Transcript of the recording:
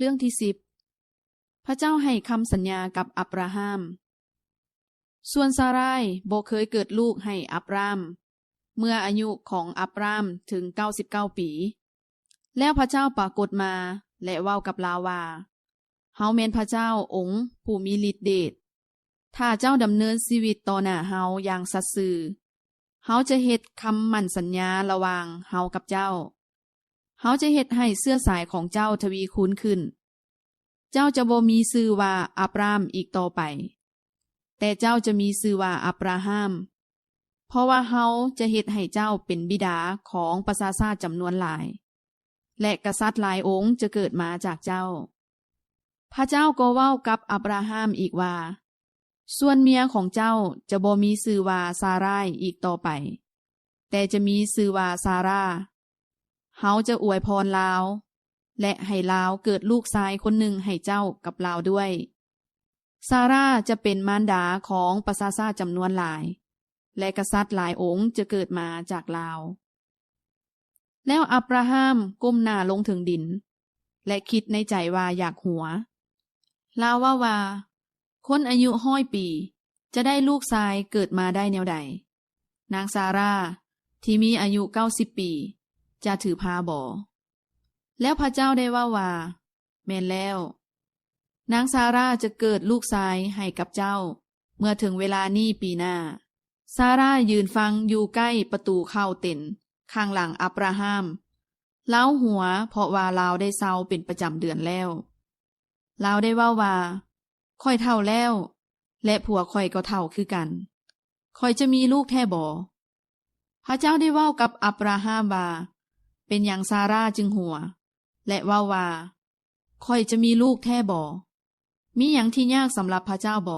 เรื่องที่10พระเจ้าให้คำสัญญากับอับราฮัมส่วนซารายบ่เคยเกิดลูกให้อับรามเมื่ออายุของอับรามถึง99ปีแล้วพระเจ้าปรากฏมาและเว้ากับลาวว่าเฮาแม่นพระเจ้าองค์ผู้มีฤทธิ์เดชถ้าเจ้าดำเนินชีวิตต่อหน้าเฮาอย่างสัตย์ซื่อเฮาจะเฮ็ดคำมั่นสัญญาระหว่างเฮากับเจ้าเฮาจะเฮ็ดให้เสื้อสายของเจ้าทวีคูณขึ้นเจ้าจะบ่มีชื่อว่าอับรามอีกต่อไปแต่เจ้าจะมีชื่อว่าอับราฮัมเพราะว่าเฮาจะเฮ็ดให้เจ้าเป็นบิดาของประชาชาติจำนวนหลายและกษัตริย์หลายองค์จะเกิดมาจากเจ้าพระเจ้าก็เว้ากับอับราฮัมอีกว่าส่วนเมียของเจ้าจะบ่มีชื่อว่าซารายอีกต่อไปแต่จะมีชื่อว่าซาราเฮาจะอวยพรลาวและให้ลาวเกิดลูกชายคนหนึ่งให้เจ้ากับลาวด้วยซาราจะเป็นมารดาของประชาชาติจำนวนหลายและกษัตริย์หลายองค์จะเกิดมาจากลาวแล้วอับราฮัมก้มหน้าลงถึงดินและคิดในใจว่าอยากหัวลาวว่าคนอายุ100 ปีจะได้ลูกชายเกิดมาได้แนวใดนางซาราที่มีอายุ90 ปีจะถือพาบ่แล้วพระเจ้าได้ว่าแม่นแล้วนางซาราจะเกิดลูกชายให้กับเจ้าเมื่อถึงเวลานี้ปีหน้าซารายืนฟังอยู่ใกล้ประตูเข้าเต็นท์ข้างหลังอับราฮัมเล้าหัวเพราะว่าลาวได้เศร้าเป็นประจำเดือนแล้วลาวได้ว่าค่อยเฒ่าแล้วและผัวค่อยก็เฒ่าคือกันค่อยจะมีลูกแท้บ่พระเจ้าได้เว้ากับอับราฮัมว่าเป็นหยังซาราจึงหัวและว่าค่อยจะมีลูกแท้บ่มีหยังที่ยากสำหรับพระเจ้าบ่